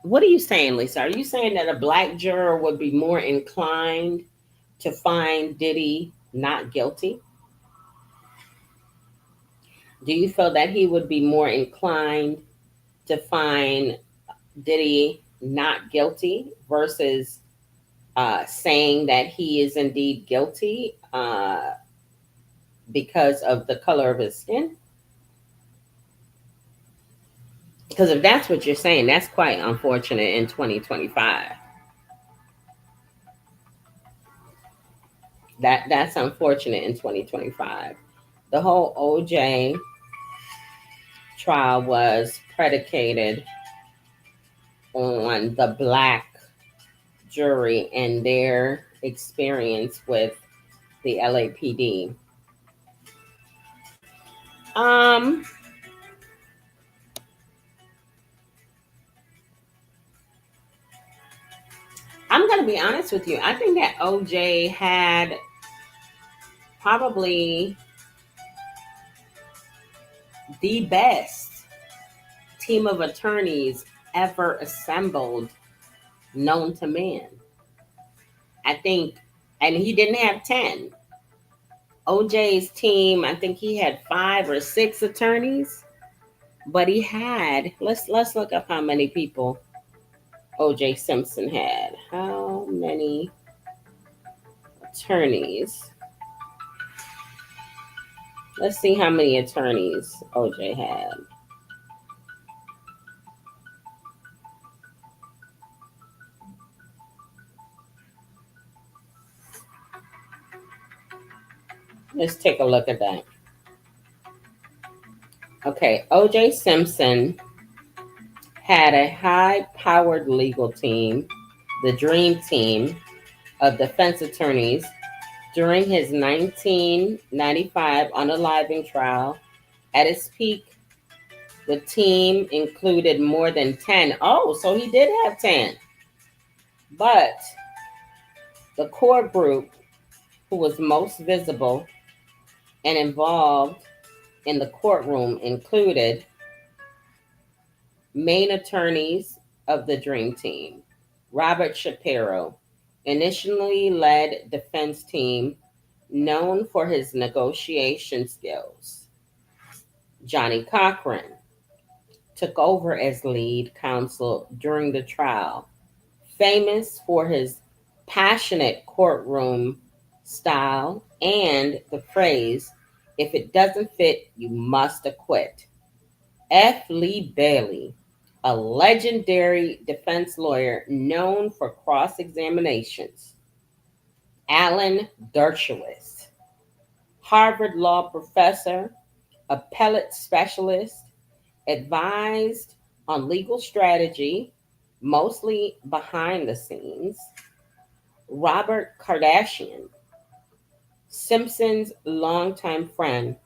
what are you saying, Lisa? Are you saying that a black juror would be more inclined to find Diddy not guilty? Do you feel that he would be more inclined to find Diddy not guilty versus saying that he is indeed guilty because of the color of his skin? Because if that's what you're saying, that's quite unfortunate in 2025. That's unfortunate in 2025. The whole OJ trial was predicated on the black jury and their experience with the LAPD. Um, I'm gonna be honest with you. I think that OJ had probably the best team of attorneys ever assembled known to man. I think, and he didn't have 10. OJ's team, I think he had 5 or 6 attorneys, but he had, let's look up how many people OJ Simpson had. How many attorneys? Let's see how many attorneys OJ had. Let's take a look at that. Okay, OJ Simpson had a high powered legal team, the dream team of defense attorneys. During his 1995 unaliving trial, at its peak, the team included more than 10. Oh, so he did have 10. But the core group who was most visible and involved in the courtroom included Main attorneys of the Dream Team: Robert Shapiro, initially led defense team known for his negotiation skills. Johnny Cochran took over as lead counsel during the trial, famous for his passionate courtroom style and the phrase, "if it doesn't fit, you must acquit." F. Lee Bailey, a legendary defense lawyer known for cross examinations. Alan Dershowitz, Harvard law professor, appellate specialist, advised on legal strategy, mostly behind the scenes. Robert Kardashian, Simpson's longtime friend,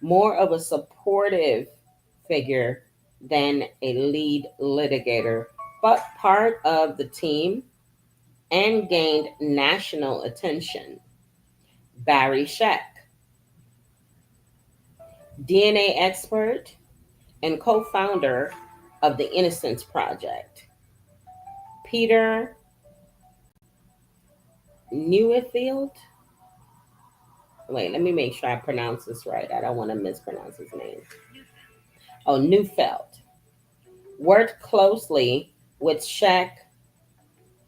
more of a supportive figure than a lead litigator, but part of the team and gained national attention. Barry Scheck, DNA expert and co founder of the Innocence Project. Peter Neufeld. Wait, let me make sure I pronounce this right. I don't want to mispronounce his name. Oh, Neufeld. Worked closely with Scheck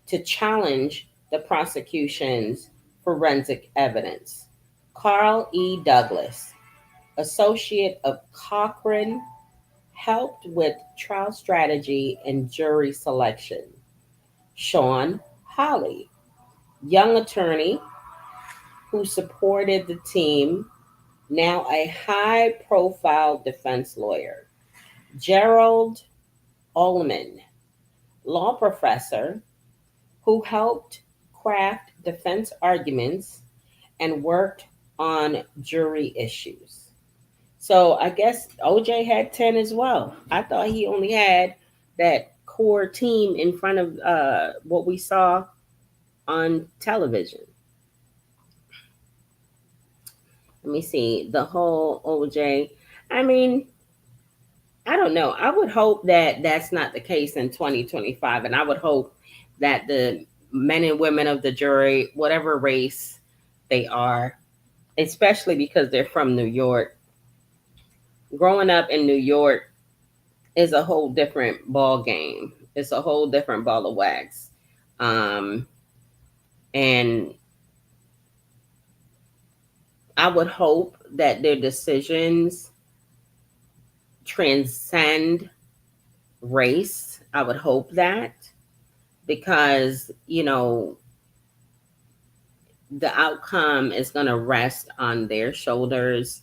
to challenge the prosecution's forensic evidence. Carl E. Douglas, associate of Cochran, helped with trial strategy and jury selection. Sean Hawley, young attorney who supported the team, now a high profile defense lawyer. Gerald Ullman, law professor who helped craft defense arguments and worked on jury issues. So I guess OJ had 10 as well. I thought he only had that core team in front of what we saw on television. Let me see. The whole OJ. I mean, I don't know. I would hope that that's not the case in 2025. And I would hope that the men and women of the jury, whatever race they are, especially because they're from New York, growing up in New York is a whole different ball game. It's a whole different ball of wax. Um, and I would hope that their decisions transcend race. I would hope that because, the outcome is going to rest on their shoulders.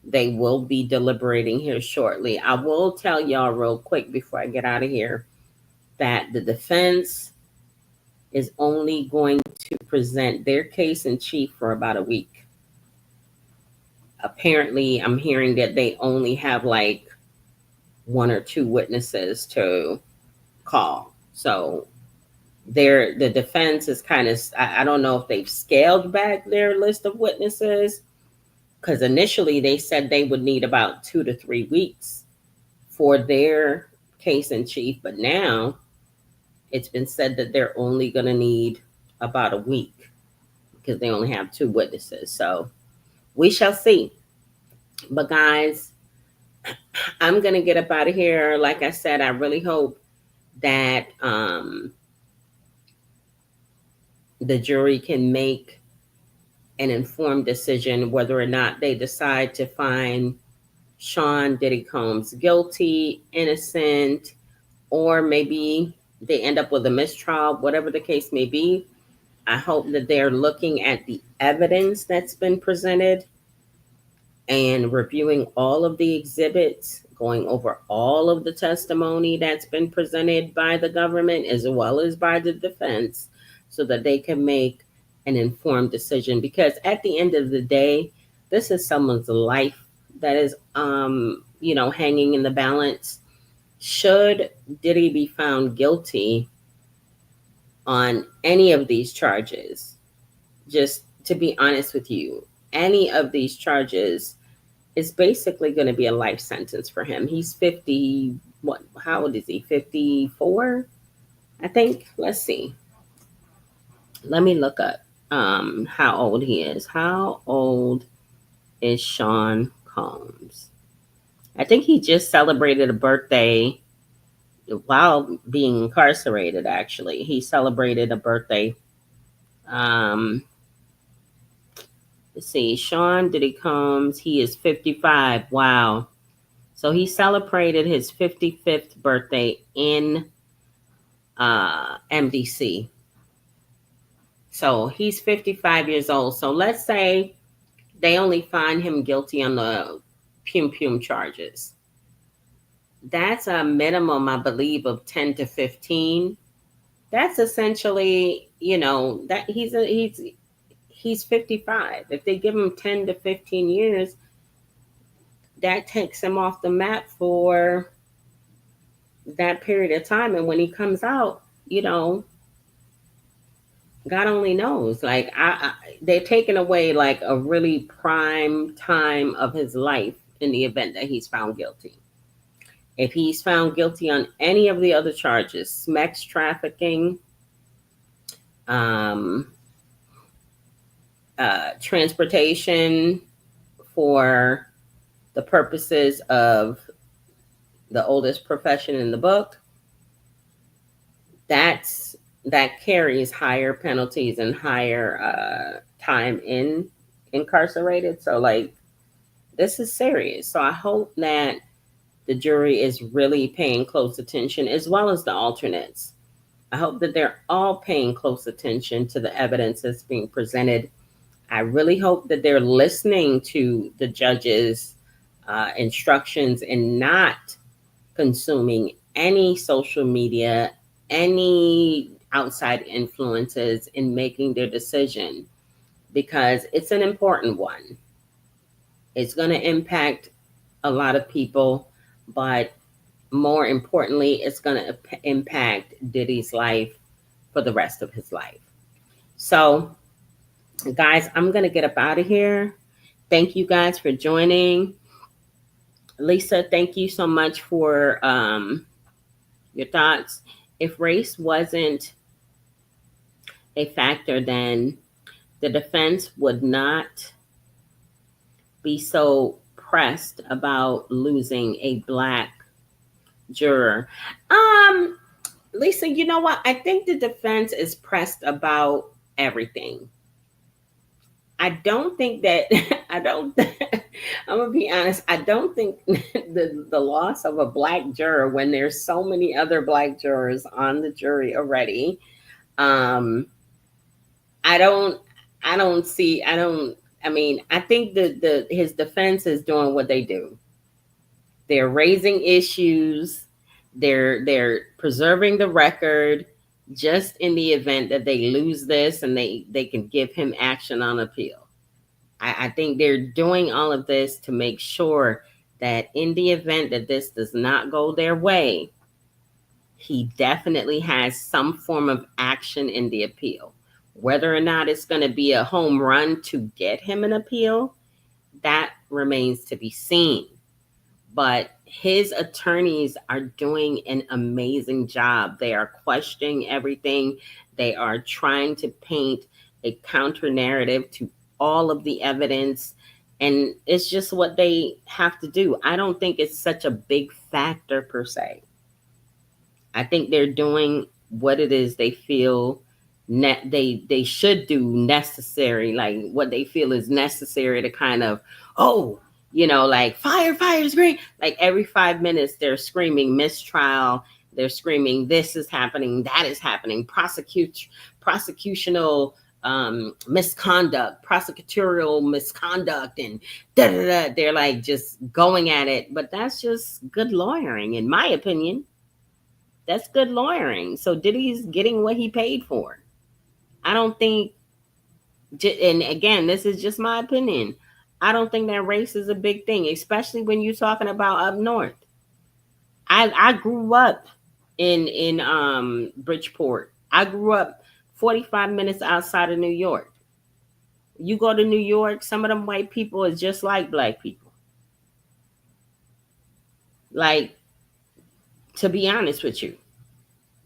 They will be deliberating here shortly. I will tell y'all real quick before I get out of here that the defense is only going to present their case in chief for about a week. Apparently, I'm hearing that they only have like one or two witnesses to call. So the defense is kind of, I don't know if they've scaled back their list of witnesses, because initially they said they would need about 2 to 3 weeks for their case in chief, but now it's been said that they're only going to need about a week because they only have two witnesses. So we shall see. But guys, I'm going to get up out of here. Like I said, I really hope that the jury can make an informed decision whether or not they decide to find Sean Diddy Combs guilty, innocent, or maybe they end up with a mistrial, whatever the case may be. I hope that they're looking at the evidence that's been presented and reviewing all of the exhibits, going over all of the testimony that's been presented by the government as well as by the defense so that they can make an informed decision. Because at the end of the day, this is someone's life that is, hanging in the balance. Should Diddy be found guilty on any of these charges, just to be honest with you, any of these charges is basically going to be a life sentence for him. He's 50, what? How old is he? 54, I think. Let's see. Let me look up how old he is. How old is Sean Combs? I think he just celebrated a birthday while being incarcerated. Actually, he celebrated a birthday. Um, let's see. Sean Diddy Combs. He is 55. Wow. So he celebrated his 55th birthday in MDC. So he's 55 years old. So let's say they only find him guilty on the pum charges. That's a minimum, I believe, of 10 to 15. That's essentially, that he's 55. If they give him 10 to 15 years, that takes him off the map for that period of time. And when he comes out, God only knows. Like they're taking away like a really prime time of his life in the event that he's found guilty. If he's found guilty on any of the other charges, sex trafficking, um, transportation for the purposes of the oldest profession in the book, that's that carries higher penalties and higher time in incarcerated. So like this is serious. So I hope that the jury is really paying close attention, as well as the alternates. I hope that they're all paying close attention to the evidence that's being presented. I really hope that they're listening to the judge's instructions and not consuming any social media, any outside influences in making their decision, because it's an important one. It's going to impact a lot of people, but more importantly, it's going to impact Diddy's life for the rest of his life. So, guys, I'm going to get up out of here. Thank you guys for joining. Lisa, thank you so much for your thoughts. If race wasn't a factor, then the defense would not be so pressed about losing a black juror. Um, Lisa, you know what? I think the defense is pressed about everything. I don't think that I don't I'm gonna be honest, I don't think the loss of a black juror when there's so many other black jurors on the jury already. Um I don't I don't see I don't I mean, I think the his defense is doing what they do. They're raising issues, they're preserving the record just in the event that they lose this and they can give him action on appeal. I think they're doing all of this to make sure that in the event that this does not go their way, he definitely has some form of action in the appeal. Whether or not it's going to be a home run to get him an appeal, that remains to be seen. But his attorneys are doing an amazing job. They are questioning everything, they are trying to paint a counter narrative to all of the evidence. And it's just what they have to do. I don't think it's such a big factor per se. I think they're doing what it is they feel they should do necessary, like what they feel is necessary to kind of, oh, like fire's great. Like every 5 minutes they're screaming mistrial, they're screaming this is happening, that is happening, prosecutional misconduct, prosecutorial misconduct, and da da da. They're like just going at it, but that's just good lawyering, in my opinion. That's good lawyering. So Diddy's getting what he paid for. I don't think, and again, this is just my opinion. I don't think that race is a big thing, especially when you're talking about up north. I grew up in Bridgeport. I grew up 45 minutes outside of New York. You go to New York, some of them white people is just like black people. Like to be honest with you.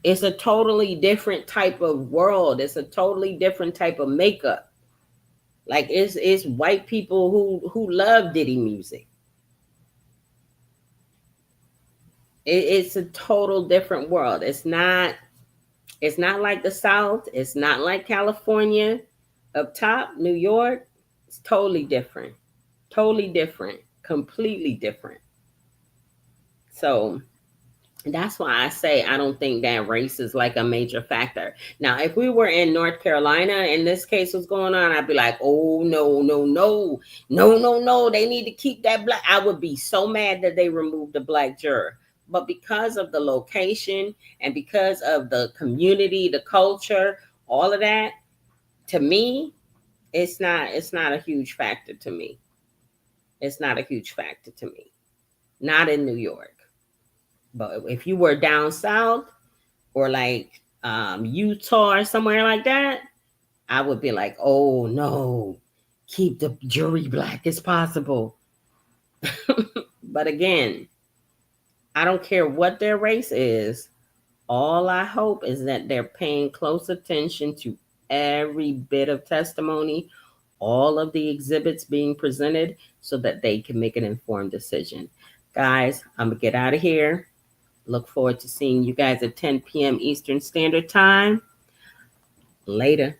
It's a totally different type of world. It's a totally different type of makeup. Like it's white people who love Diddy music. It's a total different world. It's not like the South. It's not like California up top, New York. It's totally different. Totally different. Completely different. So that's why I say I don't think that race is like a major factor. Now, if we were in North Carolina and this case was going on, I'd be like, oh, no, no, no, no, no, no. They need to keep that black. I would be so mad that they removed the black juror. But because of the location and because of the community, the culture, all of that, to me, it's not a huge factor to me. It's not a huge factor to me. Not in New York. But if you were down south, or like Utah or somewhere like that, I would be like, oh no, keep the jury black as possible. But again, I don't care what their race is. All I hope is that they're paying close attention to every bit of testimony, all of the exhibits being presented, so that they can make an informed decision. Guys, I'm going to get out of here. Look forward to seeing you guys at 10 p.m. Eastern Standard Time. Later.